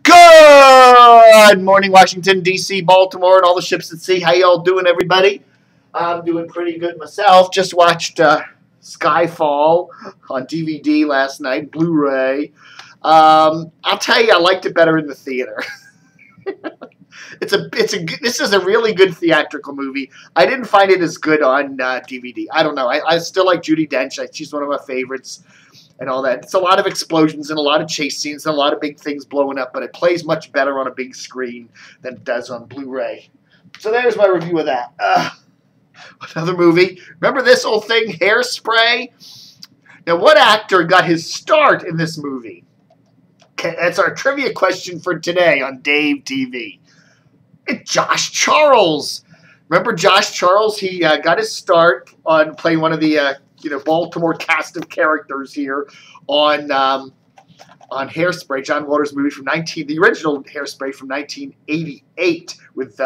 Good morning, Washington, D.C., Baltimore, and all the ships at sea. How y'all doing, everybody? I'm doing pretty good myself. Just watched Skyfall on DVD last night, Blu-ray. I'll tell you, I liked it better in the theater. This is a really good theatrical movie. I didn't find it as good on DVD. I don't know. I still like Judi Dench. She's one of my favorites. And all that. It's a lot of explosions and a lot of chase scenes and a lot of big things blowing up, but it plays much better on a big screen than it does on Blu-ray. So there's my review of that. Another movie. Remember this old thing, Hairspray? Now, what actor got his start in this movie? Okay, that's our trivia question for today on Dave TV. It's Josh Charles. Remember Josh Charles? He got his start on playing one of the Baltimore cast of characters here on Hairspray, John Waters' movie from the original Hairspray from 1988 with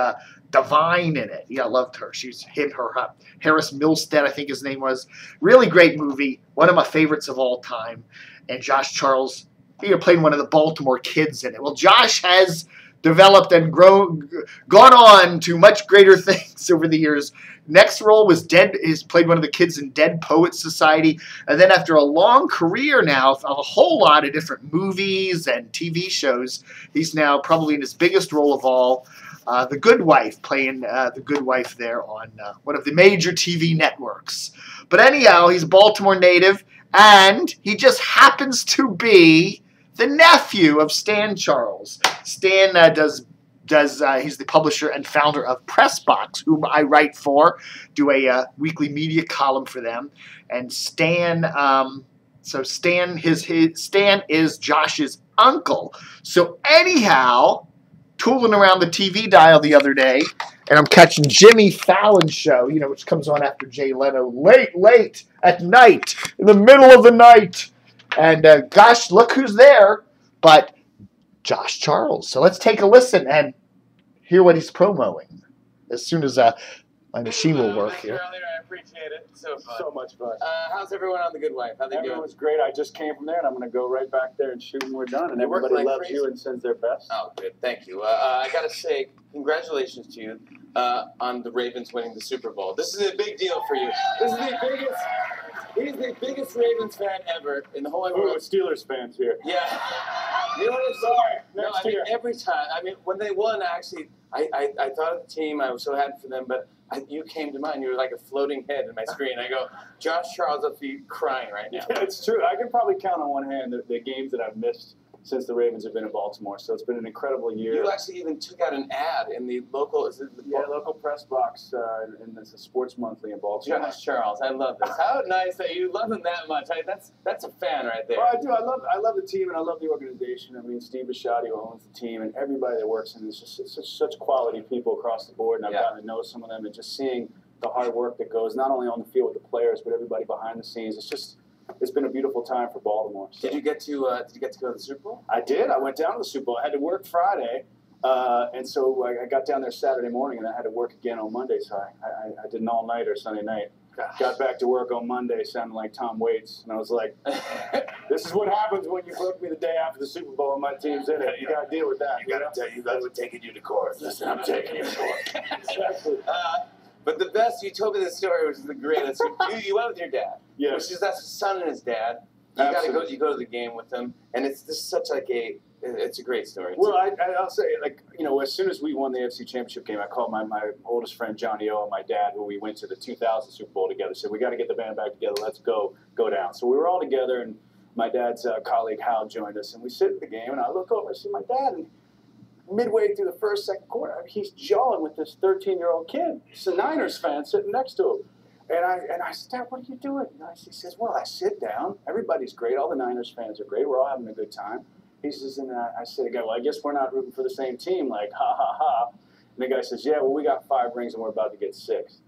Divine in it. Yeah, I loved her. She's Harris Milstead, I think his name was. Really great movie. One of my favorites of all time. And Josh Charles, played one of the Baltimore kids in it. Well, Josh has developed and gone on to much greater things over the years. Next role was He's played one of the kids in Dead Poets Society. And then after a long career now of a whole lot of different movies and TV shows, he's now probably in his biggest role of all, The Good Wife, playing The Good Wife there on one of the major TV networks. But anyhow, he's a Baltimore native, and he just happens to be the nephew of Stan Charles. Stan he's the publisher and founder of PressBox, whom I write for, do a weekly media column for them. And Stan, Stan is Josh's uncle. So anyhow, tooling around the TV dial the other day, and I'm catching Jimmy Fallon's show, which comes on after Jay Leno, late at night, in the middle of the night. And gosh, look who's there, but Josh Charles. So let's take a listen and hear what he's promoting as soon as my machine will work here. I appreciate it. So fun. So much fun. How's everyone on The Good Wife? How they doing? Everyone's great. I just came from there, and I'm going to go right back there and shoot when we're done. And everybody loves you and sends their best. Oh, good. Thank you. I got to say, congratulations to you on the Ravens winning the Super Bowl. This is a big deal for you. This is the biggest. He's the biggest Ravens fan ever in the whole world. Steelers fans here. Yeah. You know what I'm sorry. No, every time. When they won, actually, I thought of the team. I was so happy for them, but you came to mind. You were like a floating head in my screen. I go, Josh Charles up to you crying right now. Yeah, it's true. I can probably count on one hand the games that I've missed since the Ravens have been in Baltimore. So it's been an incredible year. You actually even took out an ad in the local, local PressBox, and it's a sports monthly in Baltimore. Josh Charles, I love this. How nice that you love him that much. That's a fan right there. Well, I do. I love the team and I love the organization. Steve Bisciotti, who owns the team, and everybody that works in it, it's just such quality people across the board. And I've gotten to know some of them, and just seeing the hard work that goes not only on the field with the players, but everybody behind the scenes. It's been a beautiful time for Baltimore. So. Did you get to go to the Super Bowl? I did. I went down to the Super Bowl. I had to work Friday, and so I got down there Saturday morning, and I had to work again on Monday. So I did an all-nighter Sunday night. Gosh. Got back to work on Monday, sounding like Tom Waits, and I was like, "This is what happens when you book me the day after the Super Bowl and my team's in it. You got to deal with that. You got to tell you guys we're taking you to court. Listen, I'm taking you to court." Exactly. But the best, you told me this story, which is the greatest. You went with your dad. Yes. That's his son and his dad. You go to the game with them, and it's just such it's a great story. Well, I'll say, as soon as we won the AFC Championship game, I called my oldest friend Johnny O and my dad, who we went to the 2000 Super Bowl together. Said, we got to get the band back together. Let's go down. So we were all together, and my dad's colleague Hal joined us, and we sit at the game, and I look over and see my dad, and midway through the second quarter, he's jawing with this 13-year-old kid. He's a Niners fan sitting next to him. And I said, Dad, what are you doing? And he says, well, I sit down. Everybody's great. All the Niners fans are great. We're all having a good time. He says, and I said again, well, I guess we're not rooting for the same team. Like, ha, ha, ha. And the guy says, yeah, well, we got 5 rings and we're about to get 6.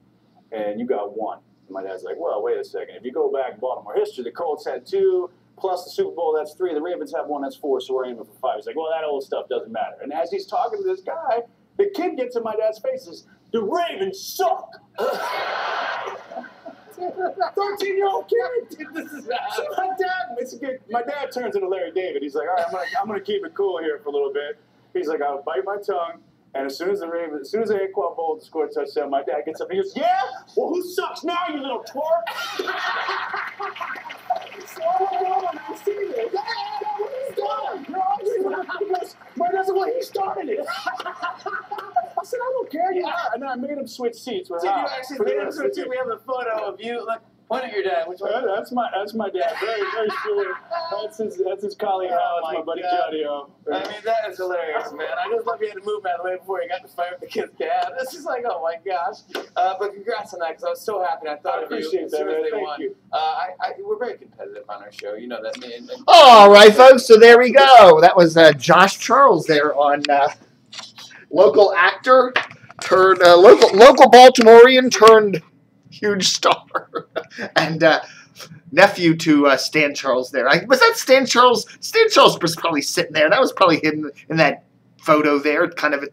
And you got 1. And my dad's like, well, wait a second. If you go back in Baltimore history, the Colts had 2. Plus the Super Bowl, that's 3. The Ravens have 1, that's 4, so we're aiming for 5. He's like, well, that old stuff doesn't matter. And as he's talking to this guy, the kid gets in my dad's face and says, the Ravens suck. 13-year-old kid. So my dad turns into Larry David. He's like, all right, I'm gonna keep it cool here for a little bit. He's like, I'll bite my tongue. And as soon as the Aqua Bold scored a touchdown, my dad gets up and he goes, yeah? Well, who sucks now, you little twerp? My dad's like, well, he started it. I said, I don't care. Yeah. And then I made him switch seats. Did you actually made him switch seats? We have a photo of you. Like, point at your dad. Which one? That's my dad. Very, very sweet. That's his colleague. That's my buddy Johnny. I mean, that is hilarious, man. I just love you had to move out of the way before you got to fight with the kid's dad. It's just like, oh my gosh. But congrats on that, because I was so happy. I thought of you as soon as they won. You. We're very competitive on our show. You know that. All right, folks. So there we go. That was Josh Charles there on local actor turned local Baltimorean turned huge star and nephew to Stan Charles there. Was that Stan Charles? Stan Charles was probably sitting there. That was probably hidden in that photo there, kind of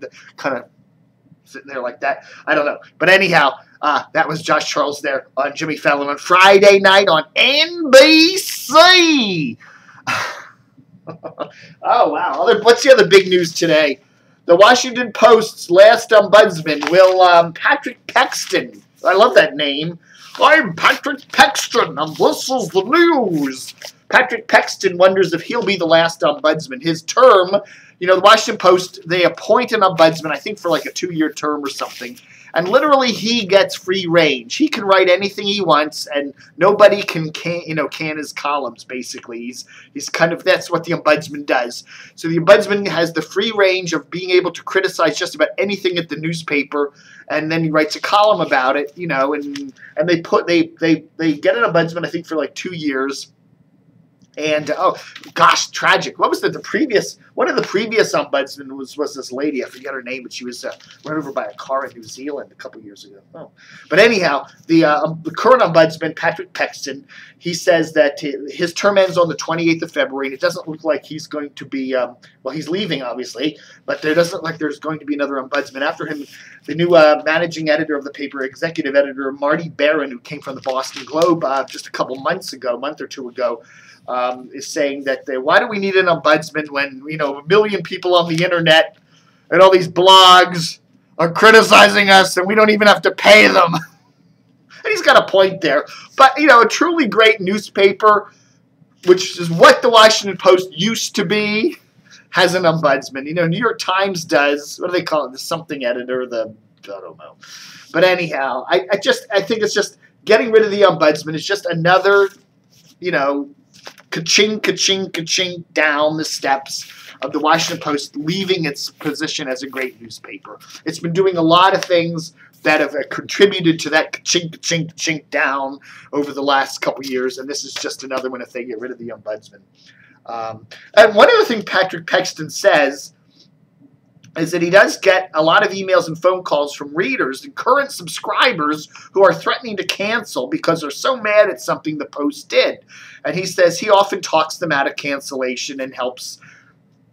sitting there like that. I don't know. But anyhow, that was Josh Charles there on Jimmy Fallon on Friday night on NBC. Oh, wow. What's the other big news today? The Washington Post's last ombudsman will Patrick Paxton. I love that name. I'm Patrick Paxton, and this is the news. Patrick Paxton wonders if he'll be the last ombudsman. His term, the Washington Post, they appoint an ombudsman, I think for like a 2-year term or something, and literally he gets free range. He can write anything he wants, and nobody can his columns, basically. He's kind of, that's what the ombudsman does. So the ombudsman has the free range of being able to criticize just about anything at the newspaper, and then he writes a column about it, and they get an ombudsman, I think, for like 2 years. And, oh, gosh, tragic. What was one of the previous ombudsmen was this lady. I forget her name, but she was run over by a car in New Zealand a couple years ago. Oh. But anyhow, the current ombudsman, Patrick Paxton, he says that his term ends on the 28th of February, and it doesn't look like he's going to be, he's leaving, obviously, but there doesn't look like there's going to be another ombudsman after him. The new managing editor of the paper, executive editor, Marty Barron, who came from the Boston Globe just a month or two ago, is saying that why do we need an ombudsman when, a million people on the internet and all these blogs are criticizing us and we don't even have to pay them. And he's got a point there. But, a truly great newspaper, which is what the Washington Post used to be, has an ombudsman. New York Times does. What do they call it? The something editor, I don't know. But anyhow, I think it's just getting rid of the ombudsman is just another, ka-ching, ka-ching, ka-ching down the steps of the Washington Post, leaving its position as a great newspaper. It's been doing a lot of things that have contributed to that ka-ching, ka-ching, ka-ching down over the last couple years, and this is just another one if they get rid of the ombudsman. And one other thing Patrick Paxton says is that he does get a lot of emails and phone calls from readers and current subscribers who are threatening to cancel because they're so mad at something the Post did. And he says he often talks them out of cancellation and helps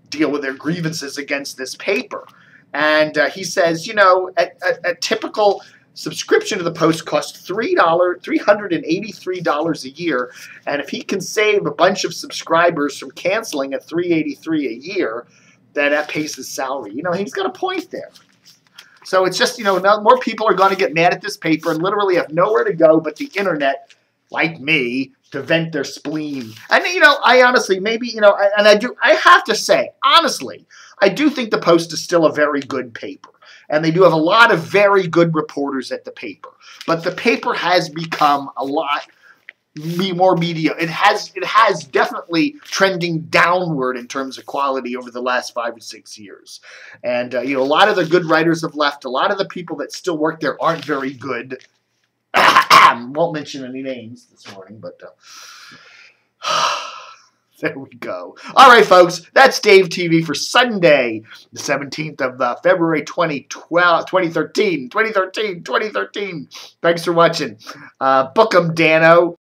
deal with their grievances against this paper. And he says, a typical subscription to the Post costs $383 a year. And if he can save a bunch of subscribers from canceling at $383 a year, that pays his salary. He's got a point there. So it's just, more people are going to get mad at this paper and literally have nowhere to go but the internet, like me, to vent their spleen. And, I honestly, maybe, I have to say, honestly, I do think the Post is still a very good paper. And they do have a lot of very good reporters at the paper. But the paper has become a lot more media. It has definitely trending downward in terms of quality over the last 5 or 6 years. And, a lot of the good writers have left. A lot of the people that still work there aren't very good. Won't mention any names this morning, but there we go. All right, folks, that's Dave TV for Sunday, the 17th of February 2013. Thanks for watching. Book 'em, Dano.